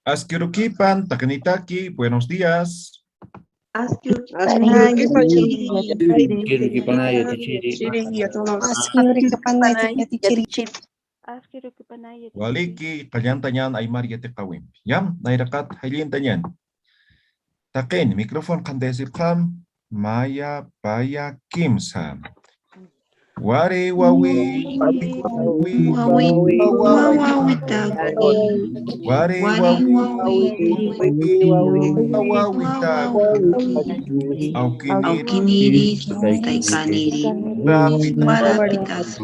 Askirukipan, Takanitaki, buenos días. Waliki, Kayantayan, Aymar Yatekawim. Yam, Nairakat, Hailin Tayan. Taken, micrófono Kandesipam, Maya, Paya, Kimsa. Wari, wawi, wawi, wari, wawi, Aukiniri, Rapitas,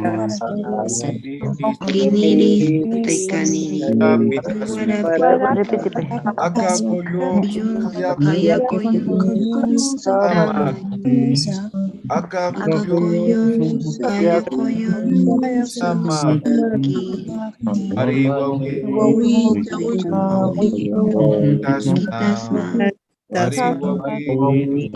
Rapitas, Akakoyo, Sama, Akakoyo, Sama, Ariwawi, Tasma, Ariwawi,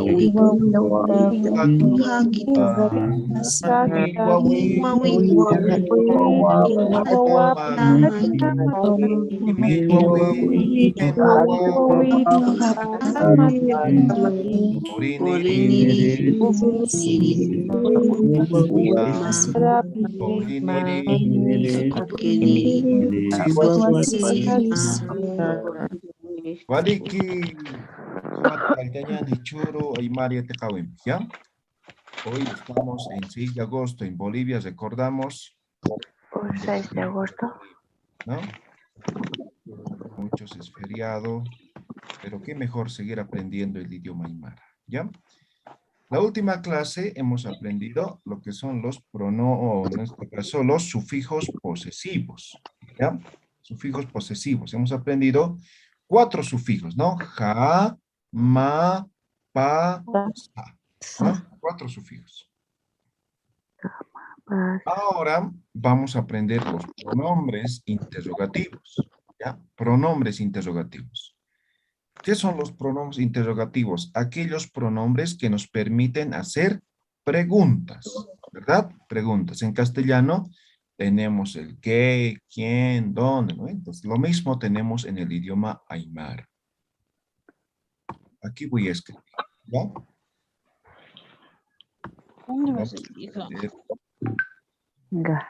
Waliki, Matkaltañan, Hichuro, Aymaria Tekawim, ¿ya? Hoy estamos en 6 de agosto en Bolivia, recordamos. 6 de agosto. ¿No? Muchos es feriado, pero qué mejor seguir aprendiendo el idioma aymara, ¿ya? La última clase hemos aprendido lo que son los pronombres, en este caso los sufijos posesivos, ¿ya? Sufijos posesivos. Hemos aprendido 4 sufijos, ¿no? Ja, ma, pa, sa, ¿no? 4 sufijos. Ahora vamos a aprender los pronombres interrogativos, ¿ya? Pronombres interrogativos. ¿Qué son los pronombres interrogativos? Aquellos pronombres que nos permiten hacer preguntas, ¿verdad? Preguntas. En castellano tenemos el qué, quién, dónde, ¿no? Entonces, lo mismo tenemos en el idioma aymara. Aquí voy a escribir, ¿ya? ¿Dónde vas a ir? Venga.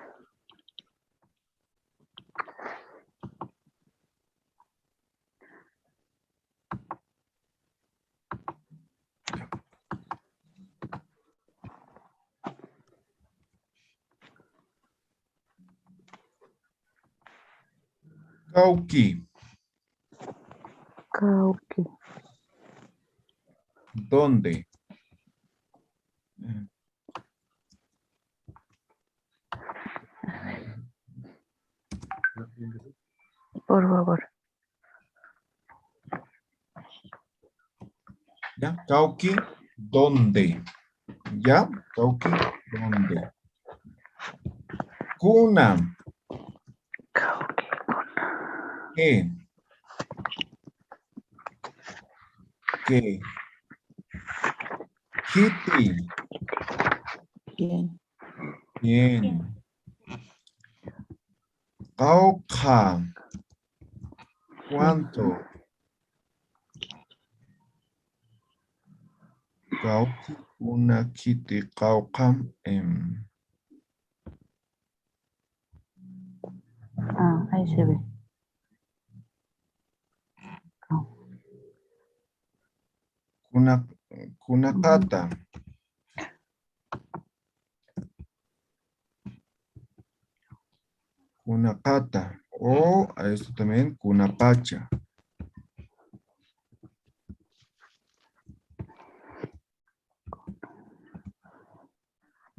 Cauqui. Cauqui. ¿Dónde? Por favor. ¿Ya? Cauqui, ¿dónde? ¿Ya? Cauqui, ¿dónde? Cuna. Cauqui. ¿Qué? ¿Qué? Kitty. Bien. Bien. Cauca. ¿Cuánto? Cauqui, una, kitty, cauca. Ahí se ve. Cunacata. Cunacata. O a esto también, cunapacha.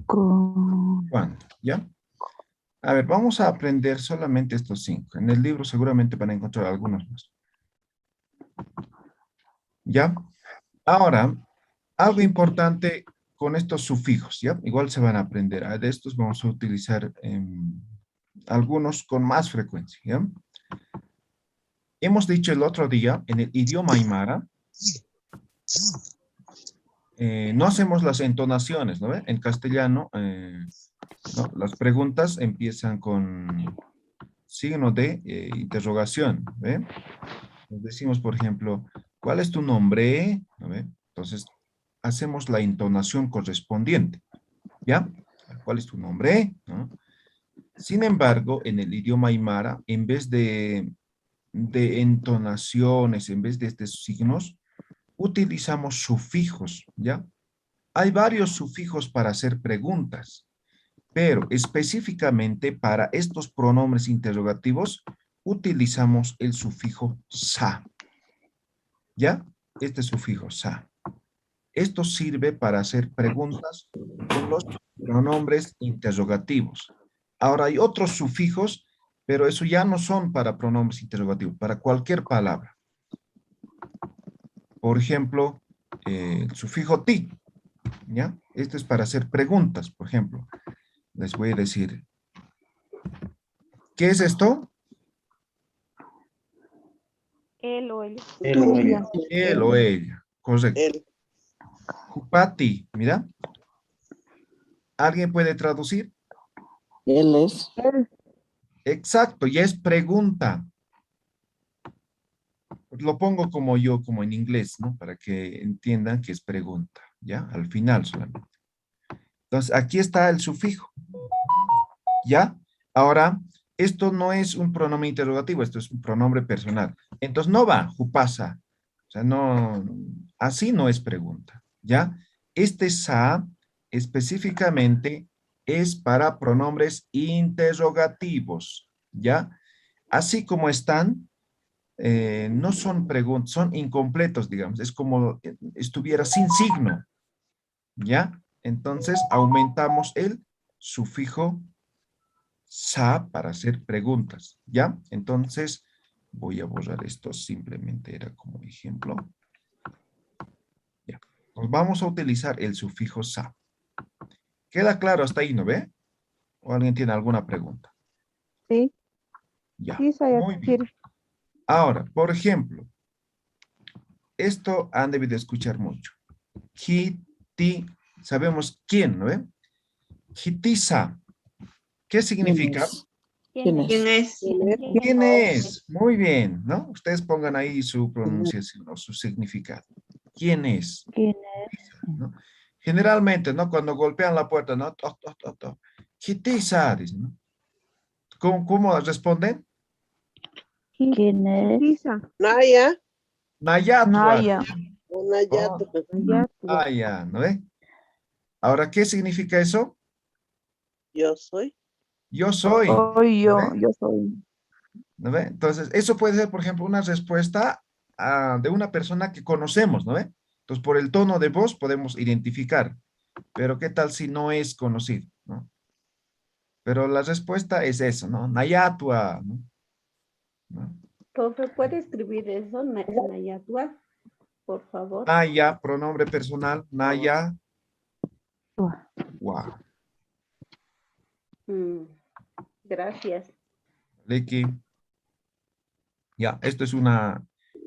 ¿Cuánto? ¿Ya? A ver, vamos a aprender solamente estos 5. En el libro seguramente van a encontrar algunos más. ¿Ya? Ahora, algo importante con estos sufijos, ¿ya? Igual se van a aprender. De estos vamos a utilizar algunos con más frecuencia, ¿ya? Hemos dicho el otro día, en el idioma aymara, no hacemos las entonaciones, ¿no ve? En castellano, ¿no? Las preguntas empiezan con signo de interrogación, ¿ve? Nos decimos, por ejemplo, ¿cuál es tu nombre? ¿No ve? Entonces, hacemos la entonación correspondiente. ¿Ya? ¿Cuál es tu nombre? ¿No? Sin embargo, en el idioma aymara, en vez de entonaciones, en vez de estos signos, utilizamos sufijos, ¿ya? Hay varios sufijos para hacer preguntas, pero específicamente para estos pronombres interrogativos utilizamos el sufijo sa, ¿ya? Este sufijo sa. Esto sirve para hacer preguntas con los pronombres interrogativos. Ahora hay otros sufijos, pero eso ya no son para pronombres interrogativos, para cualquier palabra. Por ejemplo, el sufijo ti, ¿ya? Este es para hacer preguntas, por ejemplo. Les voy a decir, ¿qué es esto? Él o ella. Él o ella, correcto. Él. Jupati, mira. ¿Alguien puede traducir? Él es. Exacto, ya es pregunta. Lo pongo como yo, como en inglés, ¿no? Para que entiendan que es pregunta, ¿ya? Al final solamente. Entonces, aquí está el sufijo, ¿ya? Ahora, esto no es un pronombre interrogativo, esto es un pronombre personal. Entonces, no va, jupasa. O sea, no, así no es pregunta, ¿ya? Este sa específicamente es para pronombres interrogativos, ¿ya? Así como están, no son preguntas, son incompletos, digamos. Es como estuviera sin signo, ¿ya? Entonces, aumentamos el sufijo sa para hacer preguntas, ¿ya? Entonces, voy a borrar esto, simplemente era como ejemplo. Ya. Pues vamos a utilizar el sufijo sa. ¿Queda claro hasta ahí, no ve? ¿O alguien tiene alguna pregunta? Sí, Ya, sí, muy bien. Ahora, por ejemplo, esto han debido escuchar mucho. Kiti, sabemos quién, ¿no ve? Kitisa, ¿qué significa? ¿Quién es? ¿Quién es? Muy bien, ¿no? Ustedes pongan ahí su pronunciación o su significado. ¿Quién es? ¿Quién ¿No? Generalmente, ¿no? Cuando golpean la puerta, ¿no? Toc, toc, toc, toc. Kitisa, dicen, ¿no? ¿Cómo responden? ¿Quién es? Lisa. Naya. Nayatua. Naya. Una Oh, yato. Ya, ah, ya, ¿no ve? Ahora, ¿qué significa eso? Yo soy. Yo soy. Soy ¿No yo, ve? yo soy. ¿No ve? Entonces, eso puede ser, por ejemplo, una respuesta de una persona que conocemos, ¿no ve? Entonces, por el tono de voz podemos identificar. Pero, ¿qué tal si no es conocido, ¿no? Pero la respuesta es eso, ¿no? Nayatua, ¿no? ¿No? Profe, ¿puede escribir eso, Nayatua, por favor? Naya, pronombre personal, Naya. Tua. Wow. Gracias. Leki. Ya, esto es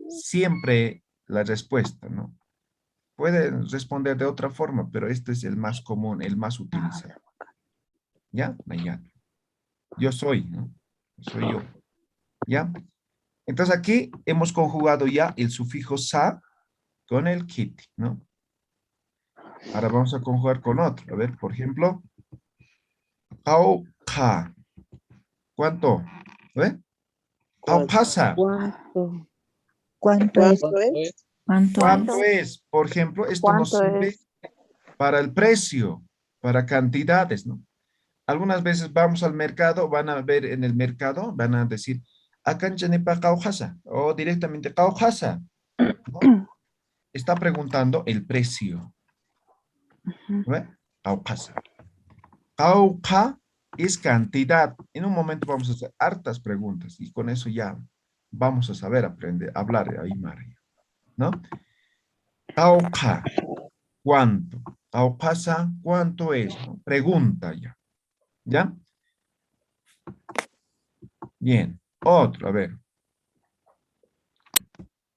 siempre la respuesta, ¿no? Pueden responder de otra forma, pero este es el más común, el más utilizado. ¿Ya? Naya. Yo soy, ¿no? Soy yo. ¿Ya? Entonces aquí hemos conjugado ya el sufijo sa con el kiti, ¿no? Ahora vamos a conjugar con otro. A ver, por ejemplo, ka. ¿Cuánto? ¿Ve? Pasa. ¿Cuánto? ¿Cuánto es? ¿Cuánto es? ¿Cuánto es? Por ejemplo, esto nos ¿Cuánto sirve es? para el precio, para cantidades, ¿no? Algunas veces vamos al mercado, van a ver en el mercado, van a decir, acá en Chanepa Caujasa, o directamente Caujasa, ¿no? Está preguntando el precio. ¿Ve? Caujasa. Cauca es cantidad. En un momento vamos a hacer hartas preguntas y con eso ya vamos a saber aprender, hablar de Aymara, ¿no? Cauca, ¿cuánto? Caupasa, ¿cuánto es? ¿No? Pregunta ya. ¿Ya? Bien. Otro, a ver.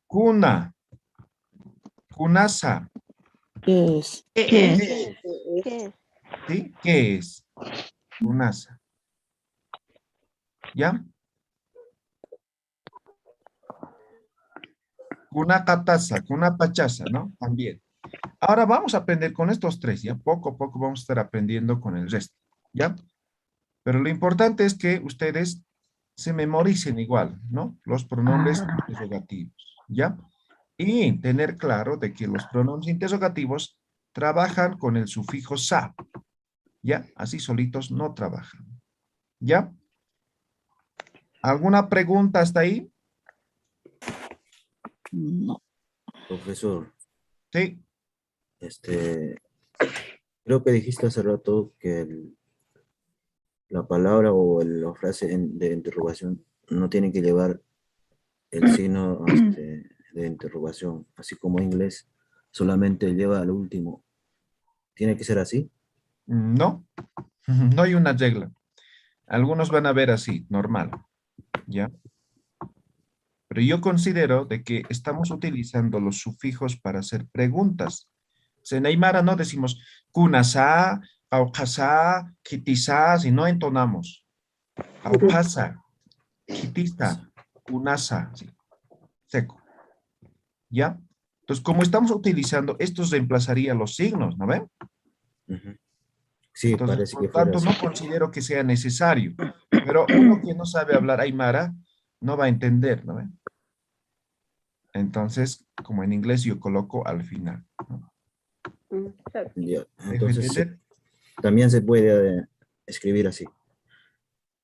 Cuna. Cunasa. ¿Qué es? ¿Qué es? ¿Qué ¿Qué es? es? ¿Sí? ¿Qué es? Cunasa. ¿Ya? Kunakatasa, kunapachasa, ¿no? También. Ahora vamos a aprender con estos tres, ¿ya? Poco a poco vamos a estar aprendiendo con el resto, ¿ya? Pero lo importante es que ustedes se memoricen igual, ¿no? Los pronombres interrogativos, ¿ya? Y tener claro de que los pronombres interrogativos trabajan con el sufijo sa, ¿ya? Así solitos no trabajan, ¿ya? ¿Alguna pregunta hasta ahí? No. Profesor, Sí. creo que dijiste hace rato que la palabra o la frase de interrogación no tiene que llevar el signo de interrogación, así como en inglés solamente lleva al último. ¿Tiene que ser así? No, no hay una regla. Algunos van a ver así, normal, ¿ya? Pero yo considero de que estamos utilizando los sufijos para hacer preguntas. En Aymara no decimos kunasa, aukasa, kitisa, si no entonamos. Aupasa, kitista, kunasa, sí, seco. ¿Ya? Entonces, como estamos utilizando, estos reemplazarían los signos, ¿no ven? Ujú. Sí, Entonces, parece por que lo fuera tanto, así. no considero que sea necesario. Pero uno que no sabe hablar Aymara no va a entender, ¿no ven? Entonces, como en inglés, yo coloco al final, ¿no? Ya, ¿Dejo entonces entender? también se puede escribir así.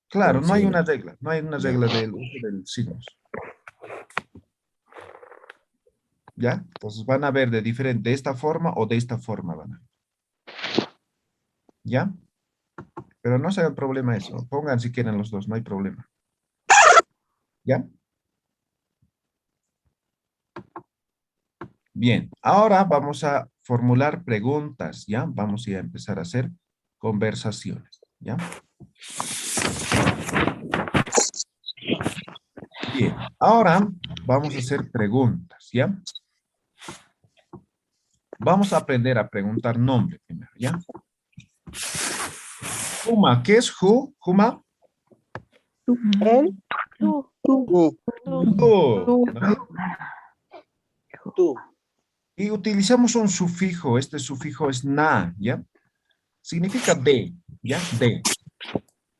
Claro, Con no hay signo. una regla. No hay una Ya. regla del uso de los signos. ¿Ya? Entonces van a ver de esta forma o de esta forma van a ver. ¿Ya? Pero no se haga problema eso. Pongan si quieren los dos, no hay problema. ¿Ya? Bien, ahora vamos a formular preguntas, ¿ya? Vamos a ir a empezar a hacer conversaciones, ¿ya? Bien, ahora vamos a hacer preguntas, ¿ya? Vamos a aprender a preguntar nombre primero, ¿ya? Juma, ¿qué es who? Juma. Él, tú, Tú, Tú, ¿no? tú. Y utilizamos un sufijo, este sufijo es na, ¿ya? Significa de, ¿ya? De.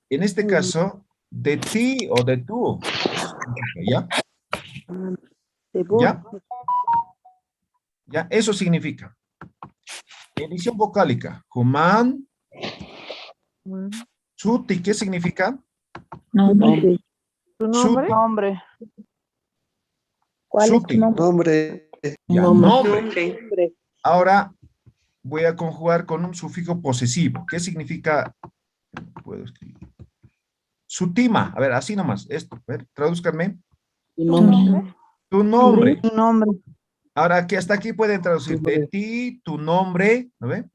En este caso, de ti o de tú. Eso significa, ¿ya? De vos. ¿Ya? ¿Ya? Eso significa. Edición vocálica. Human, chuti, ¿qué significa? Nombre. tu nombre. Nombre. ¿Cuál es tu Chuti. nombre? Nombre. Ya, Nombre. nombre. Ahora voy a conjugar con un sufijo posesivo. ¿Qué significa? Puedo escribir. Sutima. A ver, así nomás. Esto. A ver, tradúzcanme. Tu nombre. Tu nombre. Tu nombre. Ahora, que hasta aquí pueden traducir de ti, tu nombre, ¿no ve?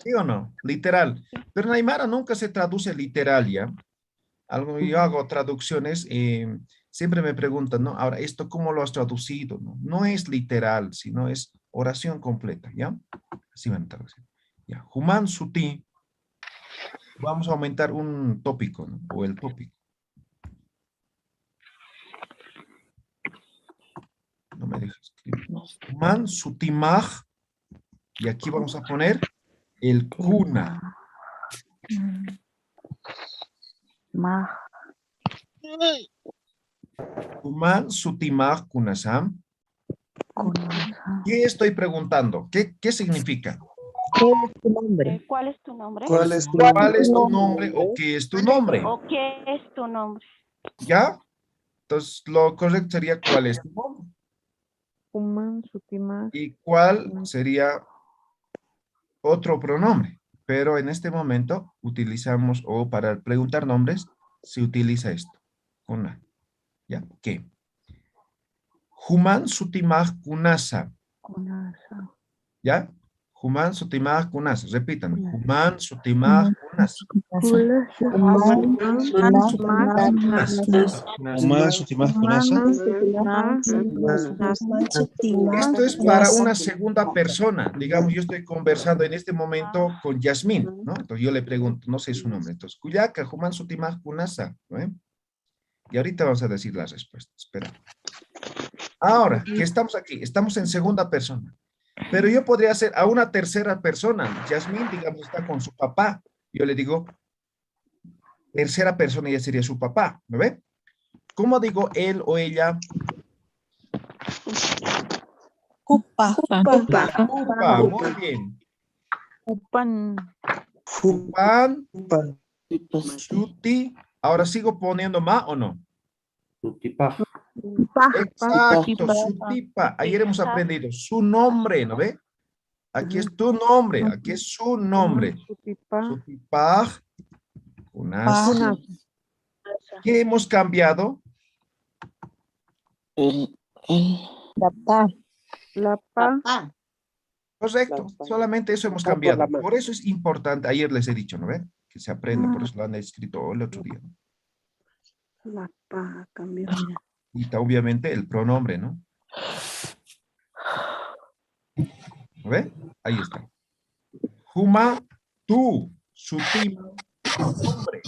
¿Sí o no? Literal. Pero en Aymara nunca se traduce literal, ¿ya? Yo hago traducciones, siempre me preguntan, ¿no? Ahora, ¿esto cómo lo has traducido? No, no es literal, sino es oración completa, ¿ya? Así van a traducir. Ya, Human Suti. Vamos a aumentar un tópico, ¿no? O el tópico. No me dejes escribir. Human Sutimaj. Y aquí vamos a poner el kuna. Más. Human Sutimaj kunasam. ¿Qué estoy preguntando? ¿Qué significa? ¿Qué es tu nombre? ¿Cuál es tu nombre? ¿Cuál es tu ¿Cuál es tu nombre o qué es tu nombre? ¿O qué es tu nombre? ¿Ya? Entonces, lo correcto sería ¿cuál es tu nombre? Human, Sutima. ¿Y cuál sería otro pronombre? Pero en este momento utilizamos, o para preguntar nombres, se utiliza esto. Kuna. ¿Ya? ¿Qué? Human Sutimaj kunasa. ¿Ya? Human Sutimaj kunasa. Repitan. Human Sutimaj kunasa. Esto es para una segunda persona. Digamos, yo estoy conversando en este momento con Yasmín, ¿no? Entonces yo le pregunto, no sé su nombre. Entonces, Kuyaka, Human Sutimaj kunasa. ¿No? Y ahorita vamos a decir las respuestas. Espera. Ahora, que estamos aquí, estamos en segunda persona. Pero yo podría hacer a una tercera persona. Yasmín, digamos, está con su papá. Yo le digo, tercera persona ya sería su papá, ¿me ve? ¿Cómo digo él o ella? Upa. Upa, muy bien. Upan. Upan, Suti. Ahora sigo poniendo ma o no. Exacto, Sutipa. Ayer hemos aprendido su nombre, ¿no ve? Aquí es tu nombre, aquí es su nombre. Sutipa. Unas. ¿Qué hemos cambiado? La pa. Correcto, solamente eso hemos cambiado. Por eso es importante, ayer les he dicho, ¿no ve? Que se aprenda, por eso lo han escrito el otro día. La pa cambió. Y está obviamente el pronombre, ¿no? ¿No ve? Ahí está. Juma, tú, su tima, su nombre.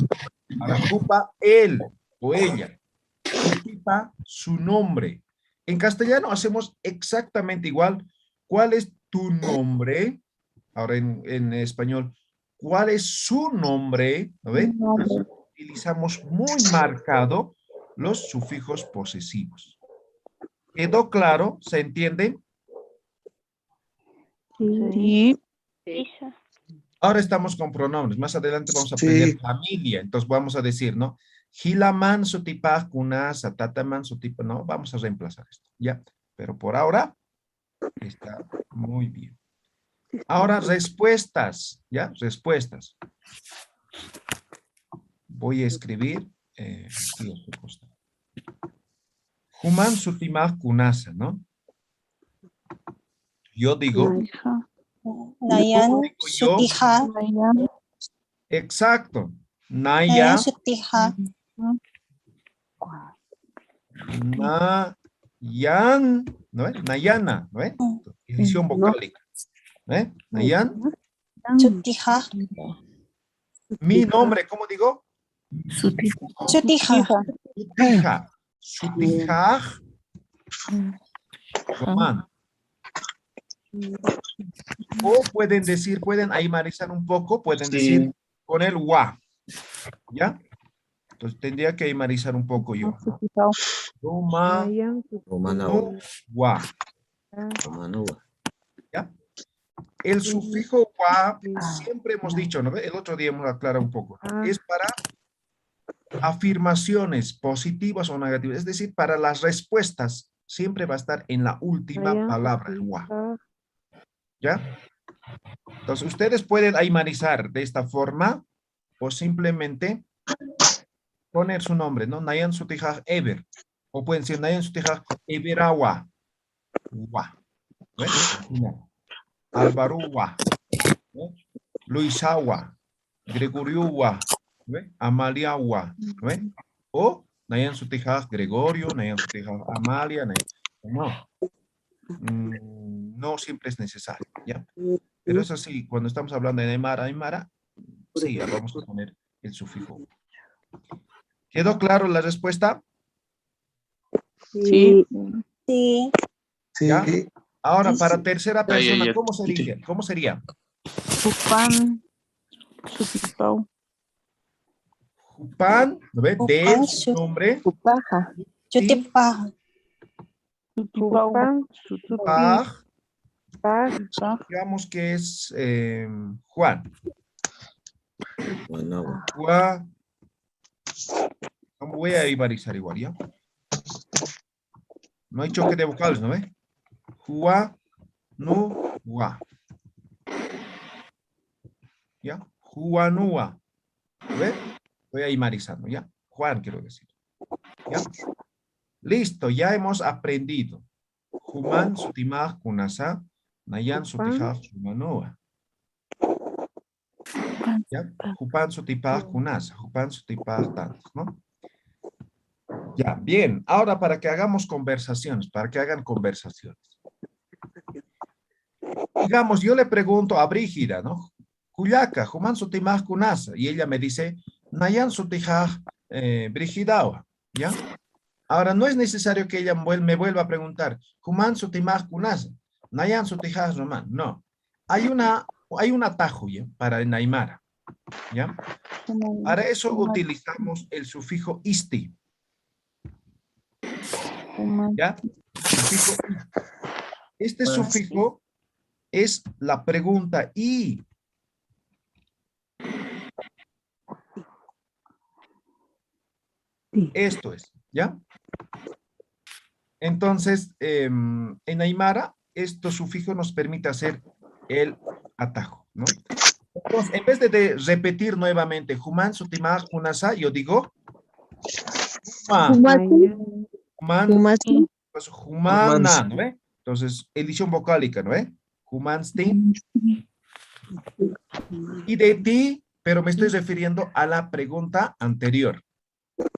Ahora, Jupa, él o ella. Sutipa, su nombre. En castellano hacemos exactamente igual. ¿Cuál es tu nombre? Ahora en español, ¿cuál es su nombre? ¿No ve? Utilizamos muy marcado los sufijos posesivos. ¿Quedó claro? ¿Se entiende? Sí. Ahora estamos con pronombres. Más adelante vamos a aprender familia. Entonces vamos a decir, ¿no? Hilaman sutipaj kunasa, tataman sutipaj, no, vamos a reemplazar esto, ¿ya? Pero por ahora está muy bien. Ahora respuestas, ¿ya? Respuestas. Voy a escribir aquí a su costado. Human sutimaj kunasa, ¿no? Yo digo. Nayan ¿cómo digo yo? sutija. Exacto. Nayan Naya. sutija. Nayan, ¿no es? Nayana, ¿no es? Edición vocálica. ¿No es? Nayan. Sutija. Mi nombre, ¿cómo digo? Sutija. Sutija. Sutija. Román. O pueden decir, pueden aymarizar un poco, pueden decir con el wa. ¿Ya? Entonces tendría que aymarizar un poco yo. Roma, Romanagua. wa. Romanagua. ¿Ya? El sufijo wa, siempre hemos dicho, ¿no? El otro día hemos aclarado un poco. Es para afirmaciones positivas o negativas. Es decir, para las respuestas, siempre va a estar en la última palabra, el wa. ¿Ya? Entonces, ustedes pueden aymarizar de esta forma o simplemente poner su nombre, ¿no? Nayan Sutijaj Ever. O pueden decir Nayan Sutijaj Everawa. Wa. ¿No? Alvaruwa. ¿No? Luisawa. Gregoriuwa. ¿No? Amaliawa. ¿No? O Nayan Sutijaj Gregorio, Nayan Sutijaj Amalia. No. No siempre es necesario, ¿ya? Pero eso sí, cuando estamos hablando de Aymara, sí, ya vamos a poner el sufijo. ¿Quedó claro la respuesta? Sí. ¿Ya? Ahora, para tercera persona, ¿cómo sería? ¿Cómo sería? Upan. Sutipau. Jupan, ¿no ve? De su nombre. Upaja. Sutipau. Paj, digamos que es Juan. Romanagua. Juan. Voy a ibarizar igual, ¿ya? No hay choque de vocales, ¿no ve? Juan, no, Juan. ¿Ya? Juanúa. ¿Ve? Voy a imarizando, ¿ya? Juan, quiero decir. ¿Ya? Listo, ya hemos aprendido. Juman sutimaj kunasa, nayan sutijaj sumanua. ¿Ya? Jupan sutipaj kunasa, jupan sutipaj tantos, ¿no? Ya, bien. Ahora para que hagamos conversaciones, para que hagan conversaciones. Digamos, yo le pregunto a Brígida, ¿no? Cuyaca, Juman sutimaj kunasa. Y ella me dice, nayan sutijaj Brigidawa. ¿Ya? Ahora, no es necesario que ella me vuelva a preguntar, ¿Kuman sutimaj kunasa? Nayan sutijas roman. No. Hay un atajo ¿ya? Para el Aymara. ¿Ya? Para eso utilizamos el sufijo isti. ¿Ya? Sufijo isti. Este sufijo es la pregunta y. Esto es, ¿ya? Entonces, en Aymara, este sufijo nos permite hacer el atajo, ¿no? Entonces, en vez de repetir nuevamente, Human, Sutimaj, Hunasa, yo digo, Human, pues, Humana, ¿no ve? Entonces, edición vocálica, ¿no ve? Humansti. Y de ti, pero me estoy refiriendo a la pregunta anterior.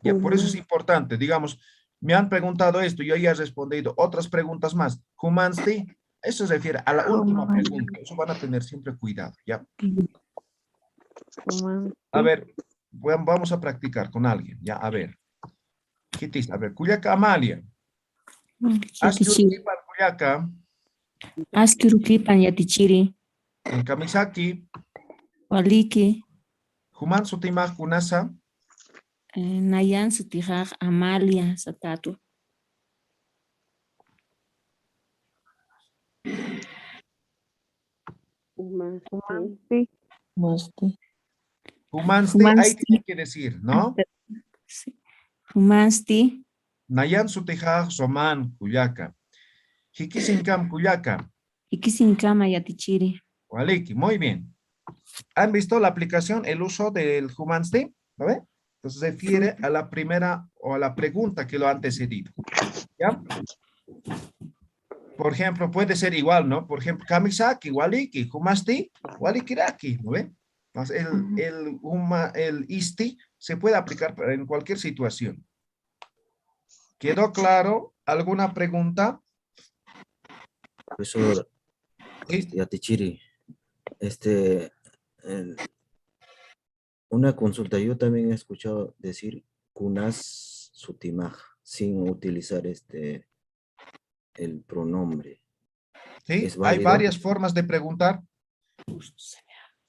Ya, por eso es importante, digamos, me han preguntado esto, yo ya he respondido otras preguntas más. Humansti, eso se refiere a la última pregunta, eso van a tener siempre cuidado, ¿ya? A ver, vamos a practicar con alguien, ya, a ver. Kitis, a ver, Cuyaca Amalia. Askyurukipan Cuyaca. Askyurukipan yatichiri. En Kamisaki. Waliki. Human Sutimaj Kunasa. Nayan Sutijaj Amalia Satatu. Humansti, ahí tiene que decir, ¿no? Humansti. Nayan Sutijaj Soman Cuyaca. Hikisinkam Cuyaca. Hikisinkama yatichiri. Waliki, muy bien. ¿Han visto la aplicación, el uso del Humansti? ¿Lo ve? Entonces se refiere a la primera o a la pregunta que lo ha antecedido. ¿Ya? Por ejemplo, puede ser igual, ¿no? Por ejemplo, Kamisaki, Waliki, Humasti, Walikiraki, ¿no ve? Entonces, el isti se puede aplicar en cualquier situación. ¿Quedó claro? ¿Alguna pregunta? Profesor ¿Sí? Yatichiri, una consulta, yo también he escuchado decir kunas sutimaj sin utilizar el pronombre. ¿Sí? ¿Es Hay válido? varias formas de preguntar.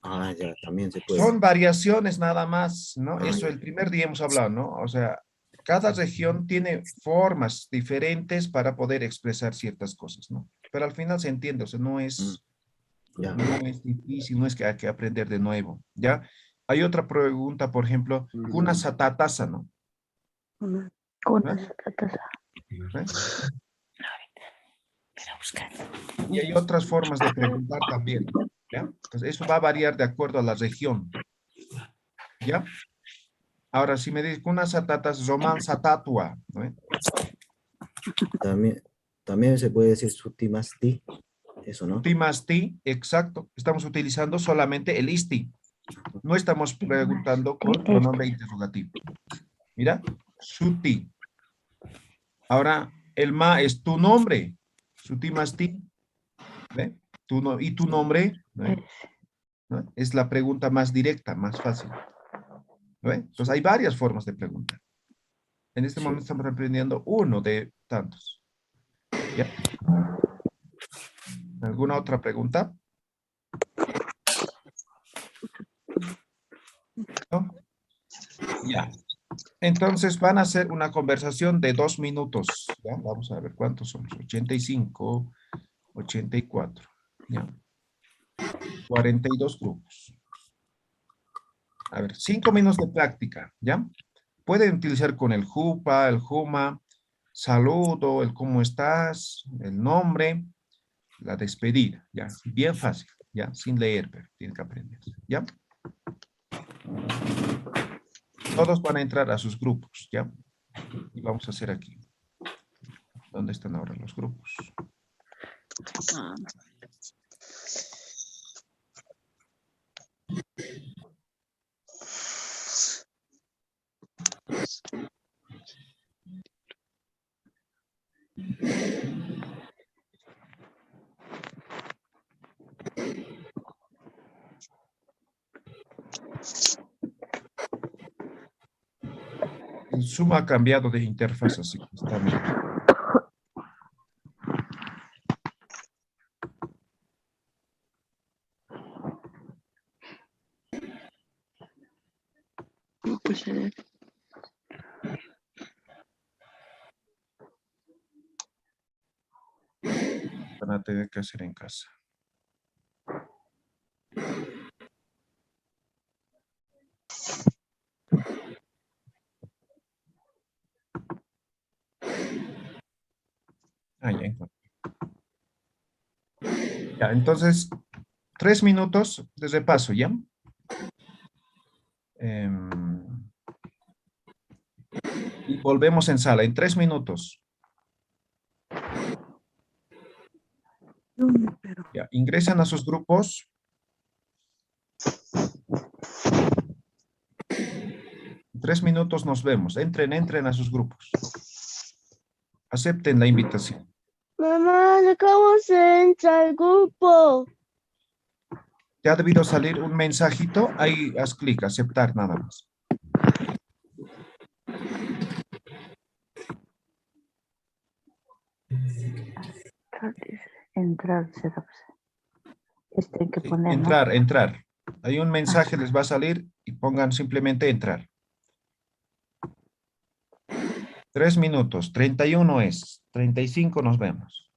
Ah, ya, también se puede. Son variaciones nada más, ¿no? Ah, Eso ya. el primer día hemos hablado, ¿no? O sea, cada región tiene formas diferentes para poder expresar ciertas cosas, ¿no? Pero al final se entiende, o sea, Ya. no es difícil, no es que hay que aprender de nuevo, ¿ya? Hay otra pregunta, por ejemplo, kuna satatasa, ¿no? ¿Eh? ¿Eh? Y hay otras formas de preguntar también, ¿ya? Entonces, eso va a variar de acuerdo a la región, ¿ya? Ahora, si me dices kuna satatas, roman satatua, ¿no? También se puede decir sutimasti, eso, ¿no? Timasti, exacto. Estamos utilizando solamente el isti. No estamos preguntando con pronombre interrogativo. Mira, suti. Ahora, el ma es tu nombre. Sutimasti. ¿Ve? ¿Y tu nombre? ¿Ve? ¿No? Es la pregunta más directa, más fácil. ¿Ve? Entonces, hay varias formas de preguntar. En este momento estamos aprendiendo uno de tantos. ¿Ya? ¿Alguna otra pregunta? ¿No? Ya. Entonces van a hacer una conversación de 2 minutos. ¿Ya? Vamos a ver cuántos somos. 85, 84. ¿Ya? 42 grupos. A ver, 5 minutos de práctica. ¿Ya? Pueden utilizar con el jupa, el juma, saludo, el cómo estás, el nombre, la despedida. ¿Ya? Bien fácil. ¿Ya? Sin leer, pero tienen que aprender. ¿Ya? Todos van a entrar a sus grupos. ¿Ya? Y vamos a hacer aquí. ¿Dónde están ahora los grupos? Zoom ha cambiado de interfaz, así que está bien. Van a tener que hacer en casa. Ah, ya encontré. Ya, entonces, 3 minutos de repaso, ¿ya? Y volvemos en sala en 3 minutos. Ya, ingresan a sus grupos. En 3 minutos nos vemos. Entren a sus grupos. Acepten la invitación. Mamá, ¿cómo se entra al grupo? Te ha debido salir un mensajito. Ahí haz clic, aceptar nada más. Entrar, será. Hay que Sí, poner, ¿no? entrar. Hay un mensaje, les va a salir y pongan simplemente entrar. 3 minutos, 31 es, 35 nos vemos.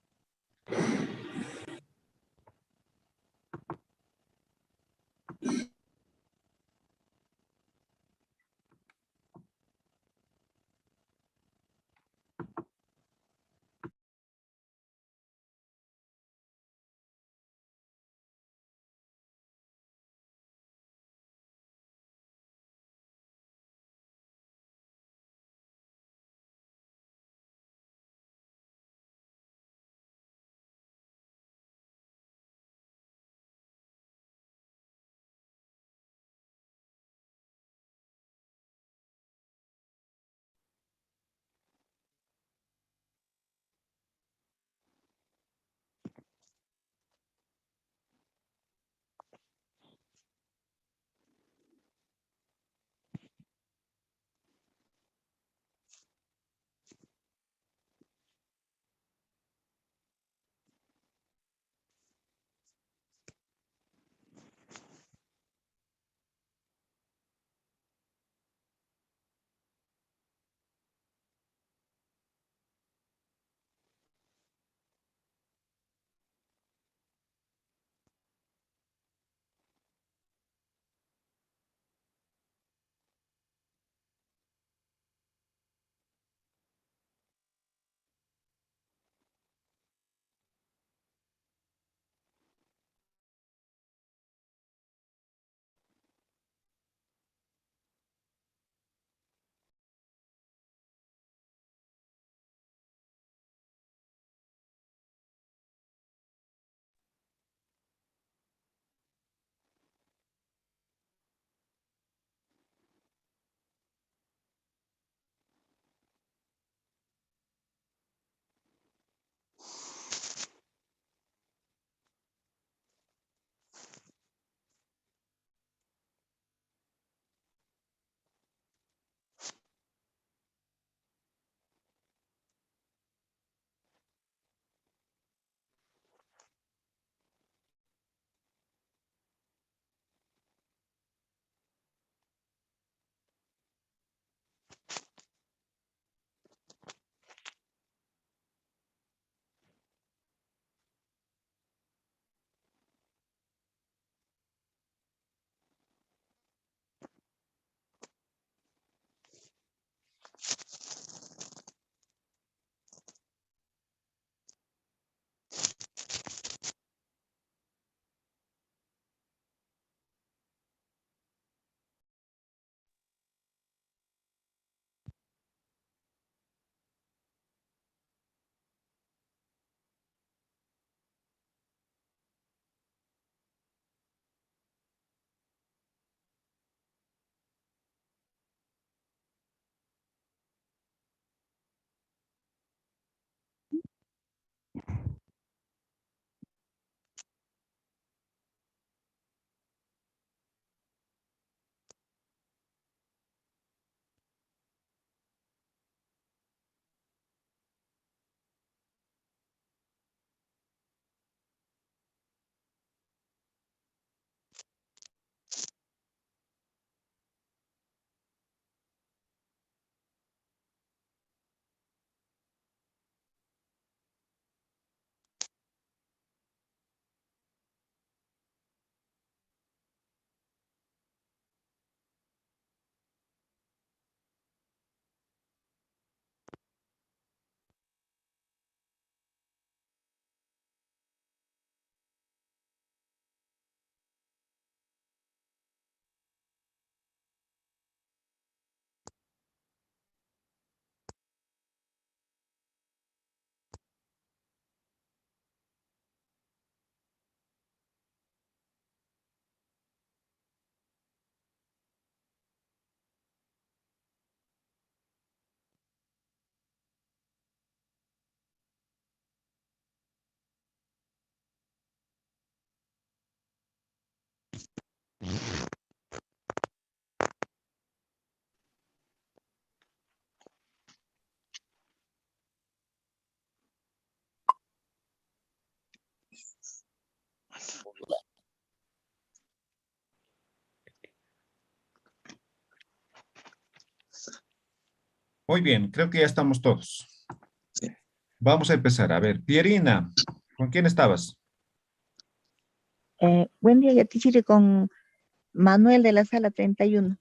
Muy bien, creo que ya estamos todos. Vamos a empezar. A ver, Pierina, ¿con quién estabas? Buen día, Yatichiri, con Manuel de la sala 31.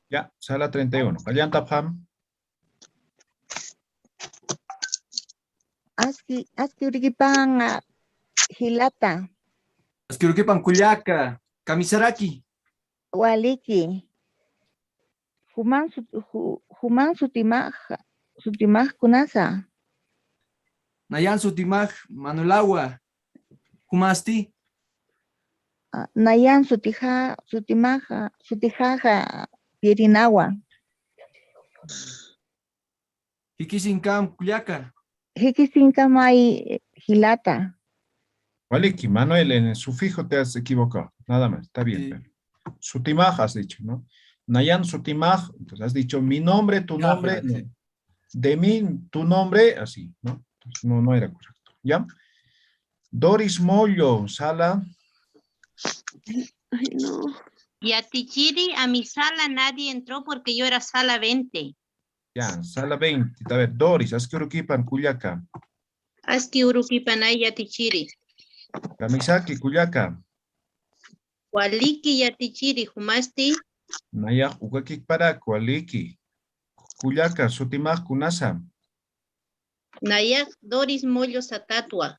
Ya, sala 31. Pallantapam. Aski Uriquipan Hilata, Asquiruquipan Cuyaca, Kamisaraki, Waliki, Human Sutimaj Kunasa, Nayan Sutimaj, Manulagua, Humasti, Nayan Sutijaja Pirinawa, Hikisinkam Cuyaca, Hikisinkamai Hilata, Waliki, Manuel, en el sufijo te has equivocado. Nada más, está bien. Sí. Pero Sutimaj has dicho, ¿no? Nayan Sutimaj, entonces has dicho mi nombre, tu Ya, nombre, Fran, no. sí. De mí, tu nombre, así, ¿no? Entonces, no era correcto. ¿Ya? Doris Mollo, sala. Ay, no. Yatichiri, a mi sala nadie entró porque yo era sala 20. Ya, sala 20. A ver, Doris, Asquiuruquipan, Cuyaca. Aski Uruquipanay Yatichiri. Kamisaki, Cuyaca. Waliki Yatichiri, Humasti. Naya, Uwakik para, Kualiki. Cuyaca, Sutimaj, Kunasa. Nayak Doris Mollo Satatua.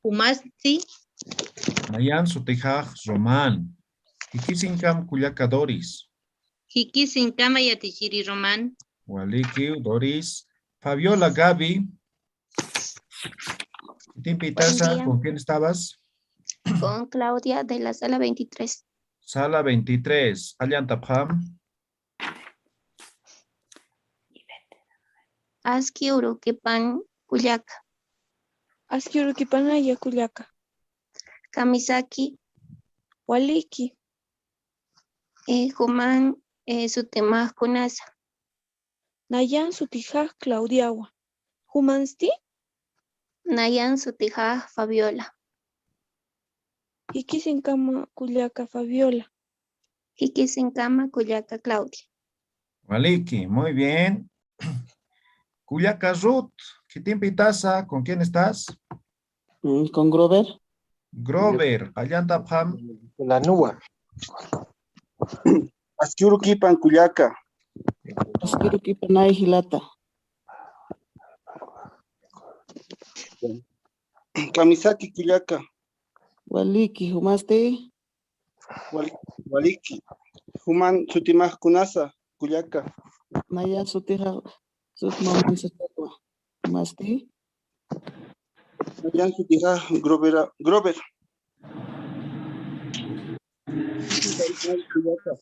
Humasti. Nayan, Sutijaj, Roman. Ikisinkam, Cuyaca, Doris. Hiki Sinkama Yatichiri Román. Waliki, Doris. Fabiola, Gaby. Timpitasa, día. ¿con quién estabas? Con Claudia de la sala 23. Sala 23. Allantapam. Aski Uruquipan Cuyaca. Aski Uruquipanaya Cuyaca. Kamisaki Waliki. Human Sutimaj Kunasa. Nayan Sutijaj Claudiawa. Humansti. Nayan Sutijaj Fabiola. Hikisinkama Cuyaca Fabiola. Hikisinkama Cuyaca Claudia. Waliki, muy bien. Cuyaca, Ruth. ¿Qué timpitasa? ¿Con quién estás? Con Grover. Grover. Allantapam. La Nua. Asquiuruquipan Cuyaca. Asquiruquipanay Hilata. Kamisaki Cuyaca. Waliki Humaste. Waliki. Human Sutimaj Kunasa Cuyaca. Naya Sutija Sutmaman Satatua. Humaste. Nayan Sutijaj Grover. Cuyaca.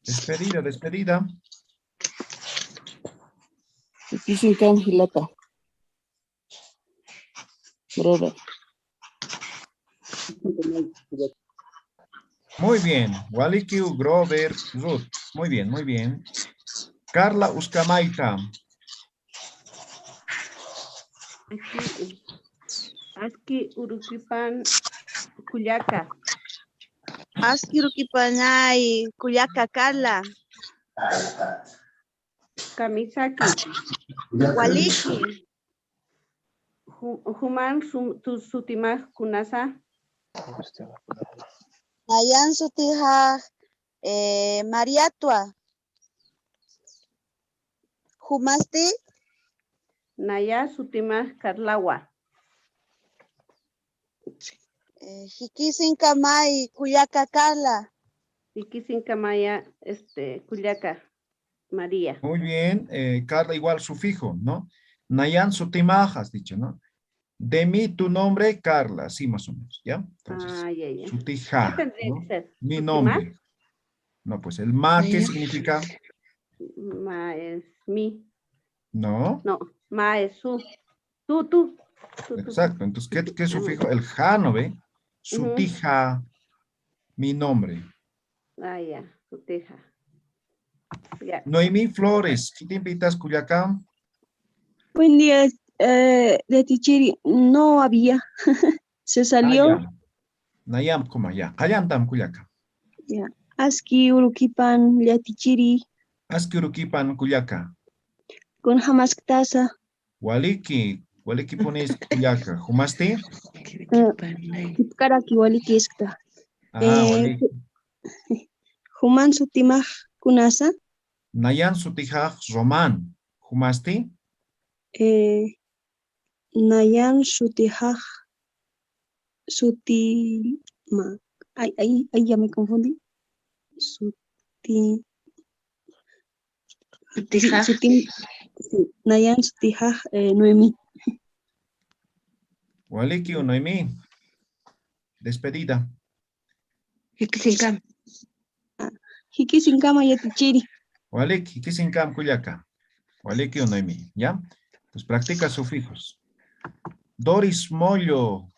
Despedida, despedida. Ikisinkam Hilata. Grover. Muy bien. Waliki, Grover, Ruth. Muy bien, muy bien. Carla Uskamaita. Aski Uruquipan Cuyaca. Aski Uruquipanay Cuyaca Carla. Kamisaki. Waliki. Human Sutimaj Kunasa. Nayan Sutijaj Mariatua. Humasti. Naya Sutimaj Carlawa. Hikisinkama Cuyaca Carla. Hikisinkama Cuyaca María. Muy bien. Carla, igual sufijo, ¿no? Nayan Sutimaj, has dicho, ¿no? De mí, tu nombre, Carla. Así más o menos, ¿ya? Entonces, Ya. Sutija, ¿Qué tendría ¿no? que ser? Mi ¿Sutimaj? nombre. No, pues el ma, ¿qué significa? Ma es mi. No. No, ma es su. Tú. Exacto. Entonces, ¿qué sufijo? El ja, ¿no ve? Sutija, mi nombre. Ya, Sutija. Ya. Noemí Flores, ¿qué te invitas, Culiacán? Buen día, Yatichiri, no había. Se salió. Ya. Nayam kuma ya. Kallantam kuyaka. Ya. Aski urukipan yatichiri. Aski urukipan kuyaka. Con hamaskatasa. Waliki pones kuyaka. Humasti? Kipkaraki waliki iskta. Waliki. Human sutimaj kunasa. Nayan sutijaj Roman. Humasti? Nayan sutijaj sutima. Ahí ya me confundí. Nayan sutijaj Noemí. Waliki o Noemí. Despedida. Hikisinkam. Hikisinkama yatichiri. Waliki, hikisinkam kuyaka. Waliki o Noemí, ¿ya? Pues practica sufijos. Doris Mollo.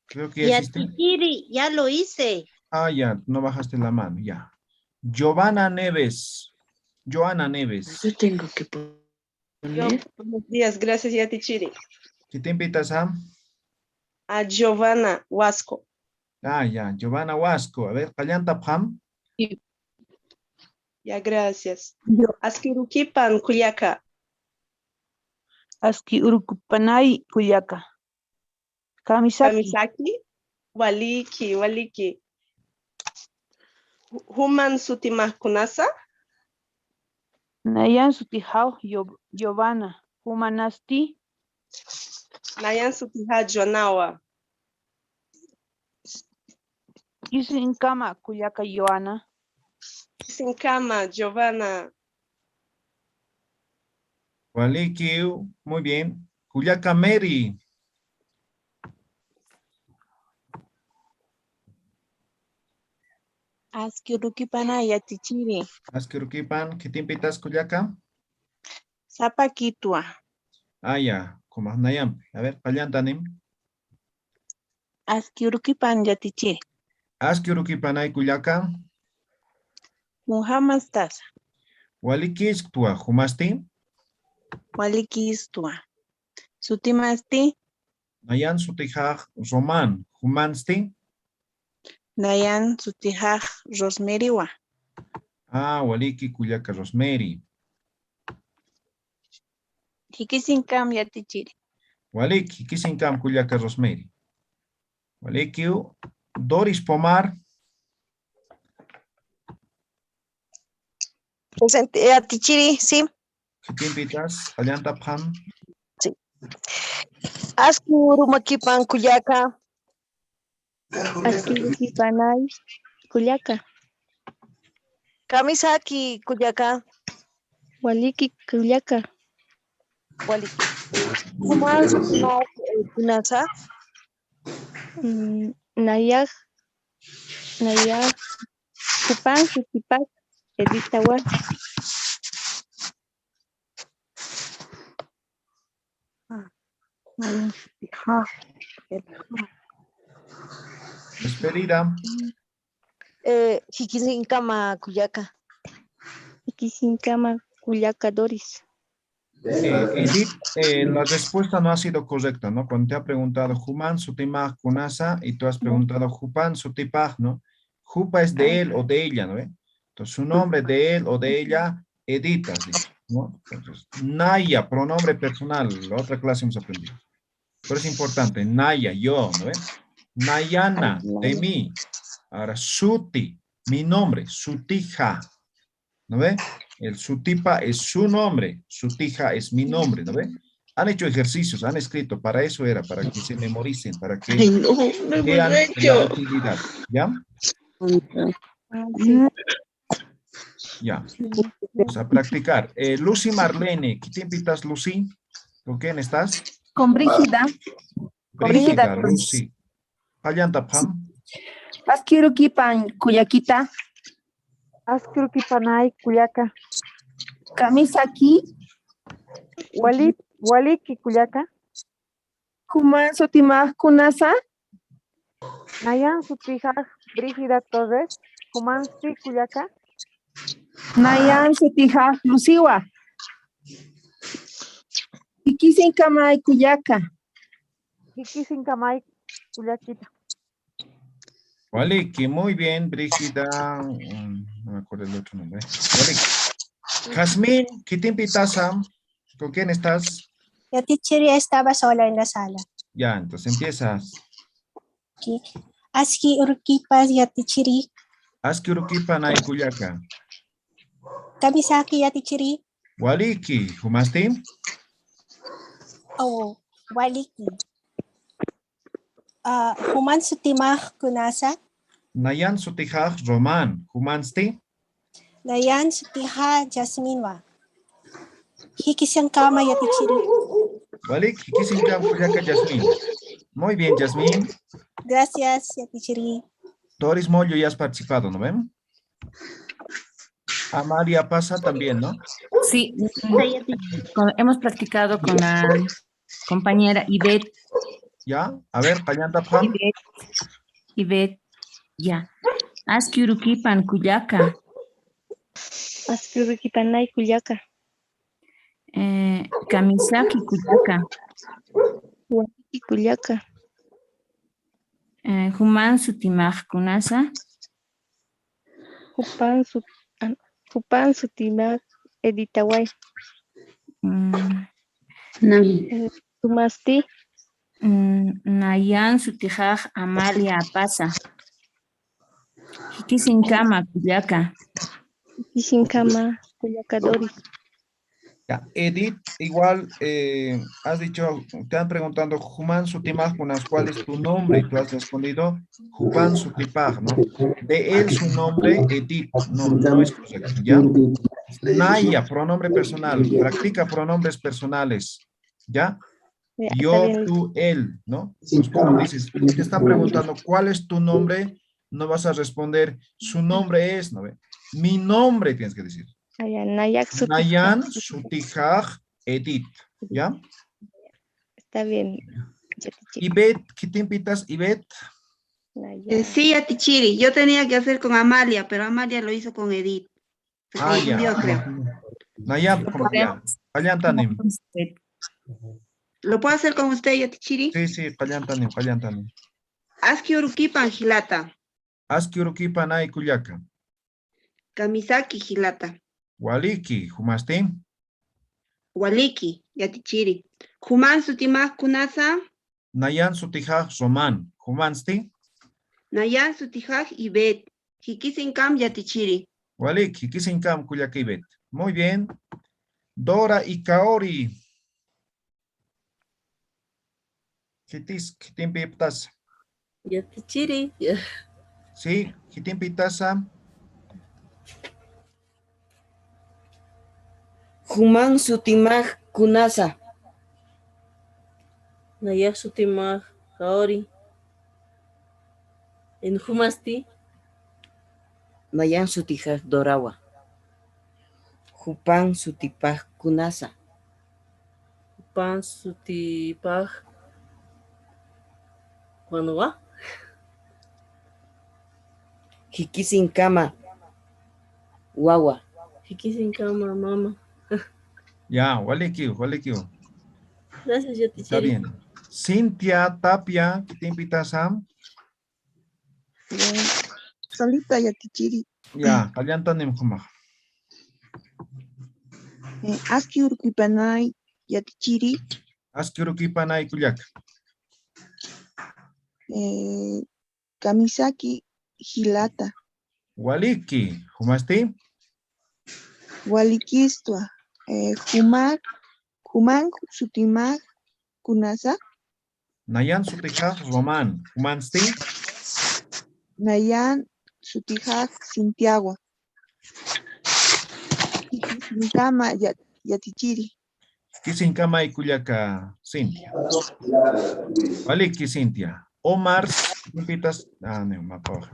Creo que ya hiciste. Yatichiri, ya lo hice. Ya, no bajaste la mano, ya. Giovanna Neves. Joana Neves. Yo tengo que poner. Buenos días, gracias Yatichiri. ¿Qué te invitas a? A Giovanna Huasco. Ya, Giovanna Huasco. A ver, Callanta Pam. Ya, gracias. Aski urukipan kuyaka. Aski urukupanay kuyaka. Kamisaki. Waliki. Human sutimaj kunasa. Nayan sutijao Giovanna. Humanasti. Nayan sutijao Joanawa. Kisinkama kuyaka Joana. Kisinkama Giovanna. Waliki, muy bien. Kuyaka Mary. Aski urukipana yatichiri. Aski urukipan, ¿qué te invitas Kuyaka? Zapaquitua. Ya, como Nayam. A ver, Callantanim. Aski urukipan yatichiri. Aski urukipanay Kuyaka. Muhammad Tasa. Waliki istua, humasti. Waliki istua. Sutimasti. Nayan sutijaj Roman, humansti. Nayan sutijaj Rosmeriwa. Waliki Kuyaka Rosemary. Hikisinkam yatichiri. Waliki, hikisinkam Kuyaka Rosemary. Waliki, Doris Pomar. Presente, yatichiri, sí. ¿Qué te invitas? Callanta Pam. Sí. Aski urumakipan kuyaka. Aski urukipanay kuyaka. Kamisaki kuyaka. Waliki kuyaka. Waliki. Human sutimaj kunasa. Nayak kupan sutipak editawa. Despedida. Hikisinkama kuyaka. Hikisinkama kuyaka Doris. Edith, la respuesta no ha sido correcta, ¿no? Cuando te ha preguntado Human sutimaj kunasa y tú has preguntado Hupan sutipaj, ¿no? Hupa es de él o de ella, ¿no? Entonces su nombre de él o de ella, Edith, así, ¿no? Entonces, Naya, pronombre personal, la otra clase hemos aprendido. Pero es importante, Naya, yo, ¿no? Nayana, de mí. Ahora, Suti, mi nombre, Sutija, ¿no ve? El Sutipa es su nombre, Sutija es mi nombre, ¿no ve? Han hecho ejercicios, han escrito, para eso era, para que se memoricen, para que vean la utilidad, ¿ya? Ya, vamos a practicar. Lucy Marlene, ¿qué te invitas, Lucy? ¿Con quién estás? Con Brígida. Brígida, Lucy. Allanta Pam. Askirukipan Kuyakita. Askirukipanay Kuyaka. Kamisaki. Waliki Kuyaka. Kuman Sotimaj Kunasa. Nayan sutijaj Brígida Torres. Humansti Kuyaka. Nayan Sutijaj Luciwa. Hikisinkamay Kuyaka. Hikisinkamay Kuyaquita. Waliki, muy bien, Brígida. No me acuerdo el otro nombre. Waliki. Jazmín, Kitimpitasa, ¿con quién estás? La teacher estaba sola en la sala. Ya, entonces empiezas. Okay. Aski urkipas ya tichiri. Aski urukipa na Kuyaka. Kamisaki ya tichiri. Waliki, ¿humasti? Oh, waliki. Human sutimah kunasa. Nayan sutijaj Roman, ¿humansti? Nayan sutiha Jasminwa. Hikisankama ya tichiri. Waliki, Hikisinkam Kuyaka Yasmin. Muy bien, Yasmin. Gracias, ya tichiri. Doris Mollo ya has participado, ¿no ven? Amalia Pasa también, ¿no? Sí, hemos practicado con la compañera Ivette. ¿Ya? A ver, Payanta Pam. Ivette, ya. Askiurukipan Kuyaka. Askiurukipanay Kuyaka. Kamisaki Kuyaka. Waliki Kuyaka. Human Sutimaj Kunasa. Hupan Sutimaj Editaway. Tumasti. Nayan Sutijaj Amalia Pasa. Hikisinkama Kuyaka. Hikisinkama Kuyaka Doris. Ya, Edith, igual has dicho, te han preguntado Human Sutimaj, ¿cuál es tu nombre? Y tú has respondido Hupan Sutipaj, ¿no? De él su nombre, Edith, no es correcto, ¿ya? Naya, pronombre personal, practica pronombres personales, ¿ya? Yo, tú, él, ¿no? Pues como dices, te están preguntando cuál es tu nombre, no vas a responder su nombre es, ¿no? Mi nombre tienes que decir. Nayan Sutijaj Edith, ¿ya? Está bien. Ivette, ¿qué te invitas, Ivette? Sí, a Tichiri. Yo tenía que hacer con Amalia, pero Amalia lo hizo con Edith. Se confundió, creo. Nayan, como ya. Kalyantanim. ¿Lo puedo hacer con usted, Yatichiri? Sí, Kalyantanim. Aski Urukipan Gilata. Aski Urukipan ay Kuyaka. Kamisaki Gilata. Waliki, ¿humasti? Waliki, Yatichiri. Human Sutimaj Kunasa. Nayan Sutijaj Roman, ¿humansti? Nayan Sutijaj Ibet. Hikisinkam Yatichiri. Waliki, Hikisinkam Kuyaka Ibet. Muy bien. Dora y Kaori. ¿Qué te invitas? Yatichiri. Sí, ¿qué te invitas? Human Sutimaj Kunasa. Naya Sutimaj Kaori. En Humasti. Nayan Sutijaj Dorawa. Hupan Sutipaj Kunasa. Hupan Sutipaj Wanua. Hikisinkama Wawa. Hikisinkama Mama. Ya, Waliki. Gracias, Yatichiri. Está bien. Cintia Tapia, ¿qué te invitas a? Solita Yatichiri. Ya, Kalyantanim Humaj. Aski Urkipanay Yatichiri. Aski Urukipanay Kuyaka. Kamisaki Gilata. Waliki, ¿humasti? Walikistua. Human Sutimaj Kunasa. Nayan Sutijaj Roman, ¿humansti? Nayan Sutijaj Santiago. Hikisinkama Yatichiri. Hikisinkama y Kuyaka, Cintia. Waliki, Cintia. Omar, invitas. No, me apago.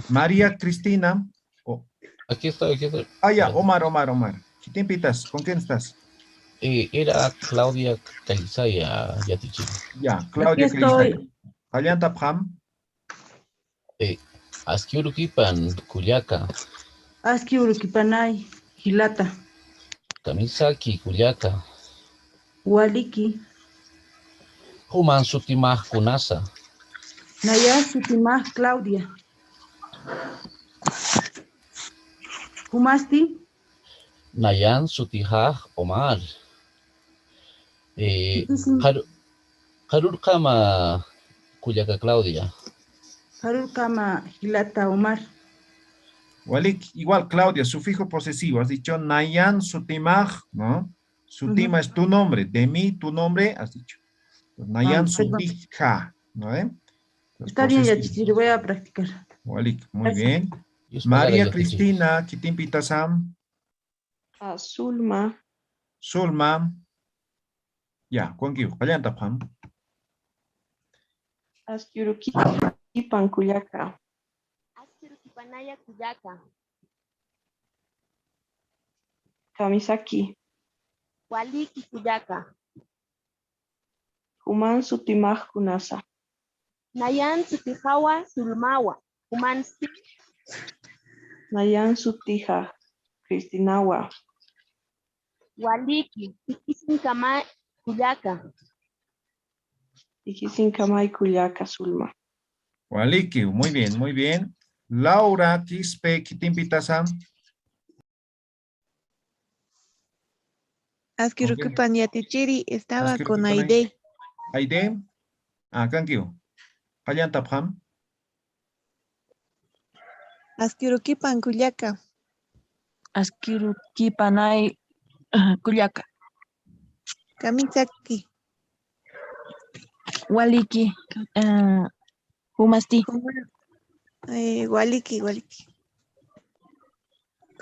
María Cristina. Aquí estoy. Ya, Omar. ¿Qué te invitas? ¿Con quién estás? Era Claudia Calizaya Yatichiri. Ya, Claudia Calizaya. Kalianta Pram. Aski Urukipan Kuyaka. Aski Urukipanay Gilata. Kamisaki Kuyaka. Waliki. Human sutimaj kunasa. Nayan sutimaj Claudia. Humasti. Nayan sutijaj Omar. Harur kama Cuyaca Claudia. Harur kama Hilata Omar. Walik, igual, Claudia, sufijo posesivo. Has dicho Nayan Sutimaj, ¿no? Sutima es tu nombre. De mí, tu nombre, has dicho. Nayan Sutija, ¿no? Está bien, ya Tichiri, voy a practicar. Walik, muy bien. María Cristina, ¿quién invita Sam? Zulma. Zulma. Ya, ¿cuánto? Vayan tapam. Askyurukipan Cuyaca. Askyurukipanaya Cuyaca. Kamisaki. Waliki Cuyaca. Human sutimaj kunasa. Nayan Sutijawa Sulmawa. Human Nayan sutija Cristinawa. Waliki. Ikisinkama Cuyaca. Ikisinkama Cuyaca Zulma. Waliki, muy bien, muy bien. Laura Quispe, ¿quién te invita Sam? Asquirukipan Yatichiri estaba Asquirukipan con Aide. Aide. Ah, thank you. Vayan tapam. Asquirukipan Cuyaca. Asquirukipanay Cuyaca. Kamisaki. Waliki. Humasti. Waliki.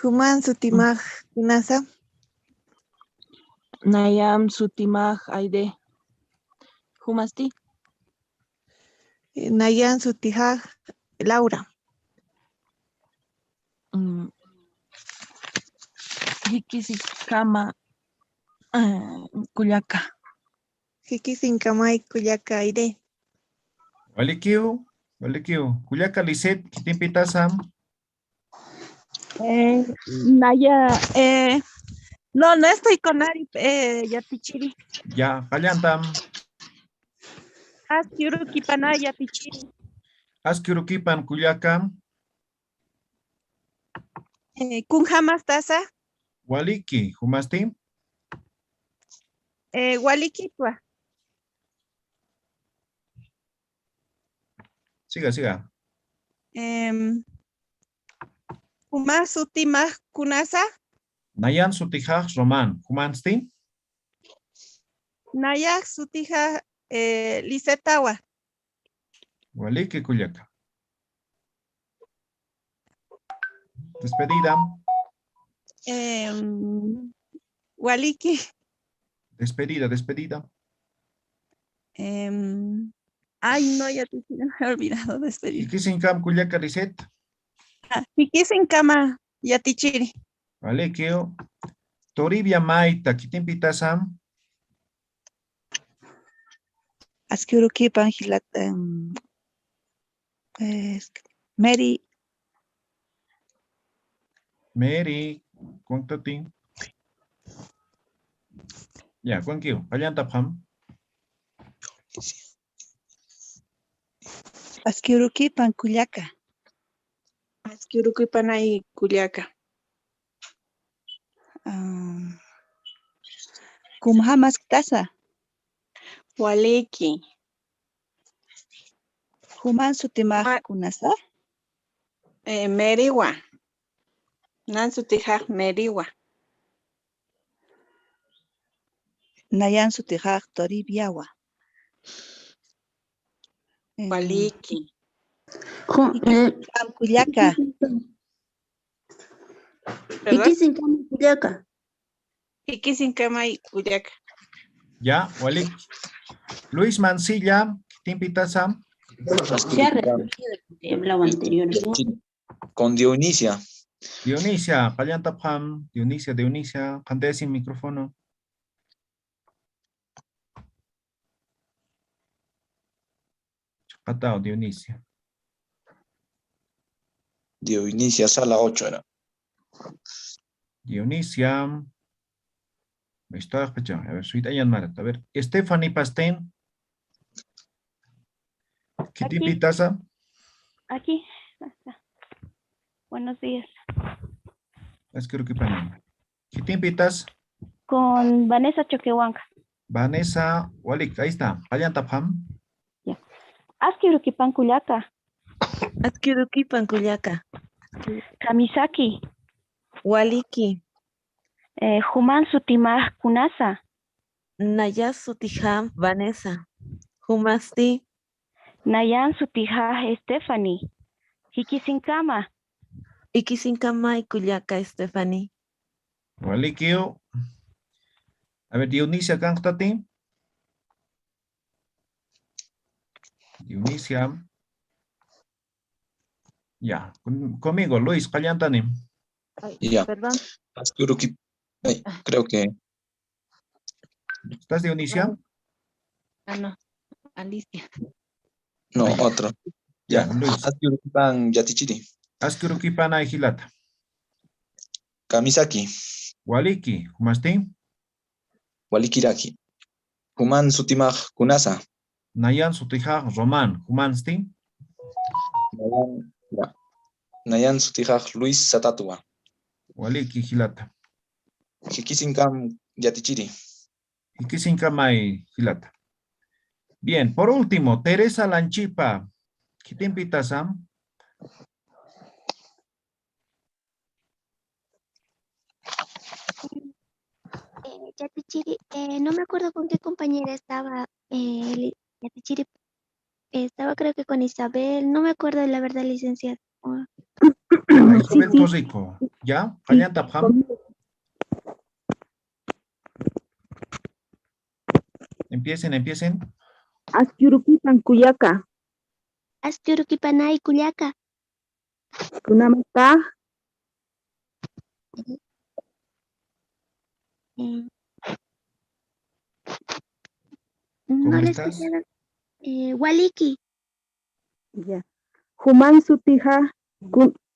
Human Sutimaj Kunasa. Nayam Sutimaj Aide. Humasti. Nayan Sutijaj Laura. Hikisikama Cuyaca. Hikisinkamay Cuyaca Aide. Walikiu. Cuyaca Lisset, ¿quién te invita Sam? Naya, no estoy con Ari, Yatichiri. Ya, vayan tam. Asquiurukipanay Yatichiri. Asquiurukipan Cuyaca. Kunjamas Tasa. Waliki, ¿humasti? Walikitwa. Siga. Human Sutimaj Kunasa. Nayan Sutijaj Roman, ¿humasti? Nayak Sutija Lisetawa. Waliki Cuyaca. Despedida. Waliki. Despedida. Ay, no, ya te me he olvidado despedir. Ikisinkam Cuyaca Lisset. Ikisinkama Yatichiri. Walikio. Toribia Maita, ¿quién te invita Sam? Asquiurukipan Hilata. Mary, ¿cuánto tiempo? Ya, ¿cuánto? Vayan tapam. Asquiurukipan Cuyaca. Askyurukipanay Cuyaca. Kumhamas Tasa. Waliki. Human Sutimaj Kunasa. Meriwa. Nan sutijaj Meriwa. Nayan Sutijaj Toribiawa. Waliki. Cuyaca. Ikisinkama Cuyaca. Ikisinkama Cuyaca. Ya, Walik. Luis Mancilla, ¿quién te invita Sam? Ya hablaba anterior. Con Dionisia. Dionisia, vayan tapam. Dionisia, cante sin micrófono. Chapatao, Dionisia. Dionisia, sala 8 era. Dionisia. Está, a ver, suita Yanmara. A ver, Stephanie Pastén. ¿Qué te Aquí. invitas a? Aquí. Buenos días. Es que Panamá. ¿Qué te invitas? Con Vanessa Choquehuanca. Vanessa, Walik, ahí está. Payantapam. Askirukipan Culiaca. Askirukipan Culiaca. Kamisaki. Waliki. Human Sutimah Kunasa. Naya Sutijam Vanessa. Humasti. Nayan Sutija Stephanie. Hikisinkama. Ikisinkama y Culiaca Stephanie. Walikio. A ver, Dionisia, cántate. Dionisia. Ya, conmigo, Luis, cállantani. Ya. Perdón. Creo que. ¿Estás Dionisia? No, Alicia. No, otro. Ya. Luis. Askirukipan Yatichiri. Askirukipan Aijilata. Kamisaki. Waliki, ¿Humasti? Walikiraki. Human Sutimaj Kunasa. Nayan Sutijaj Roman, ¿Humansti? Nayan Sutijaj Luis Satatua. Waliki Hilata. Hikisinkam Yatichiri. Hikisinkam Hilata. Bien, por último, Teresa Lanchipa. ¿Qué te invitas, Sam? Yatichiri, no me acuerdo con qué compañera estaba. Yatichiri, estaba creo que con Isabel, no me acuerdo la verdad, licenciada. Isabel Torrico, ¿ya? Empiecen. Askirukipan Culiaca. Askirukipanay Culiaca. Kunamata. No le estás? Waliki. Ya. Human Sutija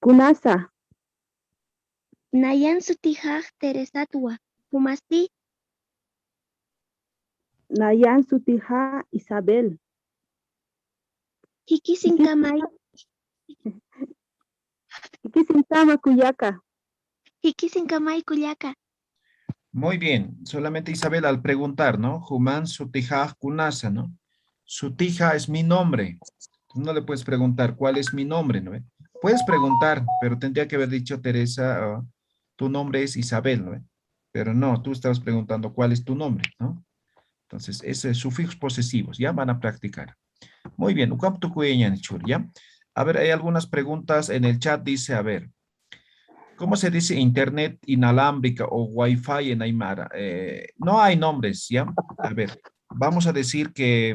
Kunasa. Nayan Sutija Teresatua. Humasti. Nayan Sutija Isabel. Hikisinkama Hikisinkama Culiaca. Hikisinkama y Culiaca. Muy bien, solamente Isabel al preguntar, ¿no? Human Sutija Kunasa, ¿no? Sutija es mi nombre. Tú no le puedes preguntar cuál es mi nombre, ¿no? Puedes preguntar, pero tendría que haber dicho Teresa, tu nombre es Isabel, ¿no? Pero no, tú estabas preguntando cuál es tu nombre, ¿no? Entonces, esos sufijos posesivos, ya van a practicar. Muy bien, ¿ya? A ver, hay algunas preguntas en el chat, dice, a ver, ¿cómo se dice internet inalámbrica o wifi en Aymara? No hay nombres, ¿ya? A ver, vamos a decir que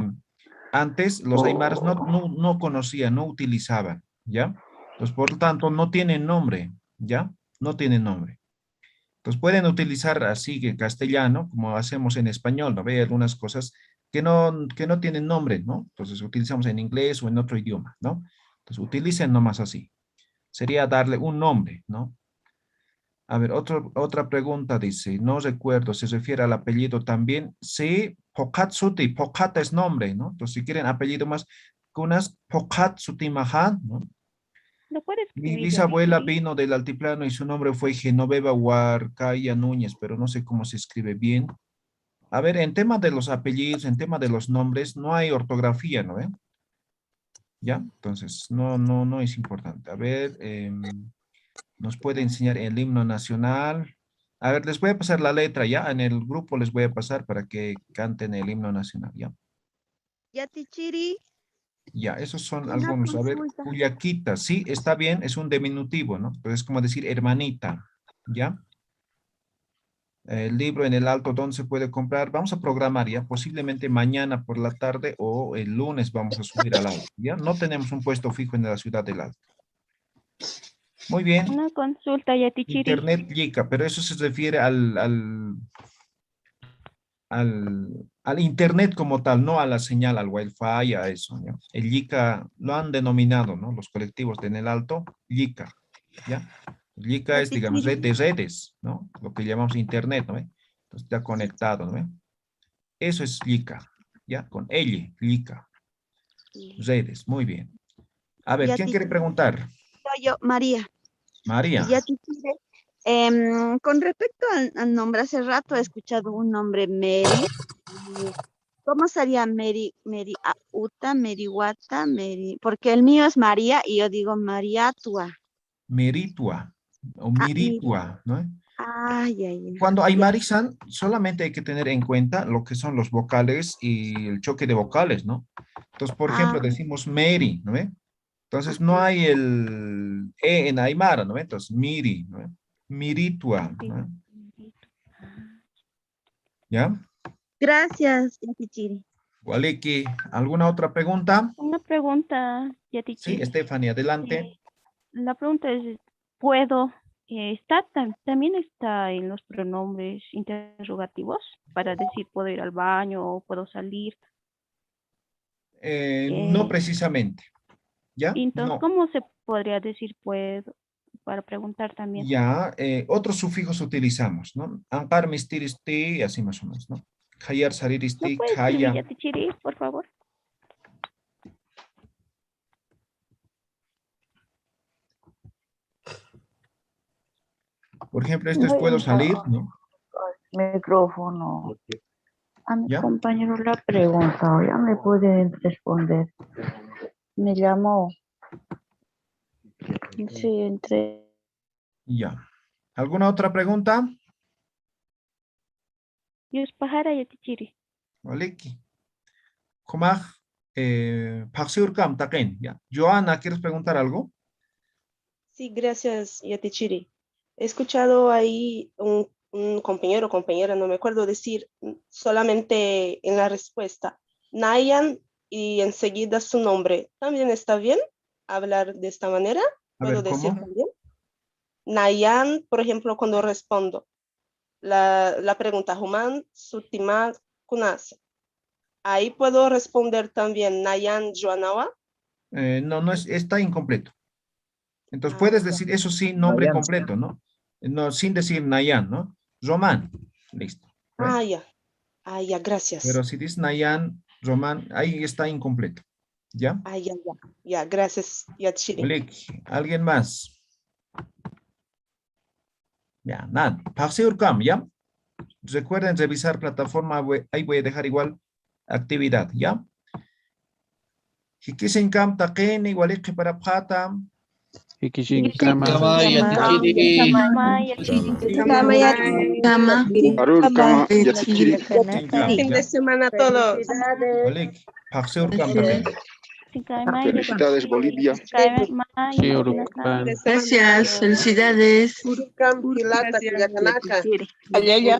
antes los aymaras no conocían, no utilizaban, ¿ya? Entonces, por lo tanto, no tienen nombre, ¿ya? No tienen nombre. Entonces, pueden utilizar así que castellano, como hacemos en español, ¿no? Ve algunas cosas que no tienen nombre, ¿no? Entonces, utilizamos en inglés o en otro idioma, ¿no? Entonces, utilicen nomás así. Sería darle un nombre, ¿no? A ver, otra pregunta dice, no recuerdo, ¿se refiere al apellido también? Sí, Pokatsuti, Pokat es nombre, ¿no? Entonces, si quieren apellido más, Kunas Pokatsuti Mahan, ¿no? ¿Lo puedes Mi escribir, bisabuela Yatichiri? vino del altiplano y su nombre fue Genoveva Huarcaya Núñez, pero no sé cómo se escribe bien. A ver, en tema de los apellidos, en tema de los nombres, no hay ortografía, ¿no? ¿Ya? Entonces, no es importante. A ver, nos puede enseñar el himno nacional. A ver, les voy a pasar la letra, ¿ya? En el grupo les voy a pasar para que canten el himno nacional, ¿ya? Yatichiri. Ya, esos son Una algunos. A ver, consulta. Cuyaquita, sí, está bien, es un diminutivo, ¿no? Entonces es como decir hermanita, ¿ya? El libro en el Alto, ¿dónde se puede comprar? Vamos a programar ya, posiblemente mañana por la tarde o el lunes vamos a subir al Alto, ¿ya? No tenemos un puesto fijo en la ciudad del Alto. Muy bien. Una consulta, Yatichiri. Internet Yika, pero eso se refiere al internet como tal, no a la señal, al wifi, a eso, ¿ya? El Yika lo han denominado, ¿no? Los colectivos de en el Alto, Yika, ¿ya? Yika es, digamos, red de redes, ¿no? Lo que llamamos internet, ¿no? Entonces, está conectado, ¿no? Eso es lika, ¿ya? Con ella, lika. Redes, muy bien. A ver, Ya, ¿quién teacher. quiere preguntar? Yo, María. María. Ya, teacher, con respecto al nombre, hace rato he escuchado un nombre Mary. ¿Cómo sería Mary, Uta, Mary Wata, Mary? Porque el mío es María y yo digo Mariatua. Meritua o Miritua, ¿no? Ay, ay, ay. Cuando hay Marisan, solamente hay que tener en cuenta lo que son los vocales y el choque de vocales, ¿no? Entonces, por ejemplo, decimos Mary, ¿no ve? Entonces, no hay el E en Aymara, ¿no ve? Entonces, Miri, ¿no ve? Miritua, ¿no ve? ¿Ya? Gracias, Yatichiri. Waliki, ¿alguna otra pregunta? Una pregunta, Sí, Yatichiri. Stephanie, adelante. La pregunta es, ¿puedo? También está en los pronombres interrogativos para decir puedo ir al baño o puedo salir. No precisamente. ¿Ya? Entonces, No. ¿cómo se podría decir puedo? Para preguntar también. Ya, otros sufijos utilizamos, ¿no? Ampar, mistiristi, y así más o menos, ¿no? Hayar, ¿No sariristi, puede escribir kaya. Yatichiri, por favor? Por ejemplo, esto es puedo salir, ¿no? Micrófono. A mi ¿Ya? compañero la pregunta, ya me pueden responder. Me llamó. Sí, entre. Ya. ¿Alguna otra pregunta? Yus pajara Yatichiri. Waliki. Kumaj, Paxiurkam, Taken, ya. Joana, ¿quieres preguntar algo? Sí, gracias, Yatichiri. He escuchado ahí un compañero o compañera, no me acuerdo, decir solamente en la respuesta, Nayan, y enseguida su nombre. ¿También está bien hablar de esta manera? A ¿Puedo ver, decir ¿cómo? también? Nayan, por ejemplo, cuando respondo la pregunta, Human, Sutima, Kunas. Ahí puedo responder también, Nayan, Joanawa. No, está incompleto. Entonces puedes decir, eso sí, nombre Nayan. completo, ¿no? No, sin decir Nayan, ¿no? Román, listo. ¿Right? Ya, gracias. Pero si dices Nayan, Román, ahí está incompleto. ¿Ya? Ya, gracias, Yatichiri. Waliki, ¿alguien más? Ya, nada. Paxiurkam, ¿ya? Recuerden revisar plataforma, ahí voy a dejar igual actividad, ¿ya? Hikisinkam, Takeni, Waliki para Pata. Kama Yatichiri. Fin de semana a todos. Waliki, Paxiurkam, Takeni. Felicidades, Bolivia. Gracias, felicidades. Gracias.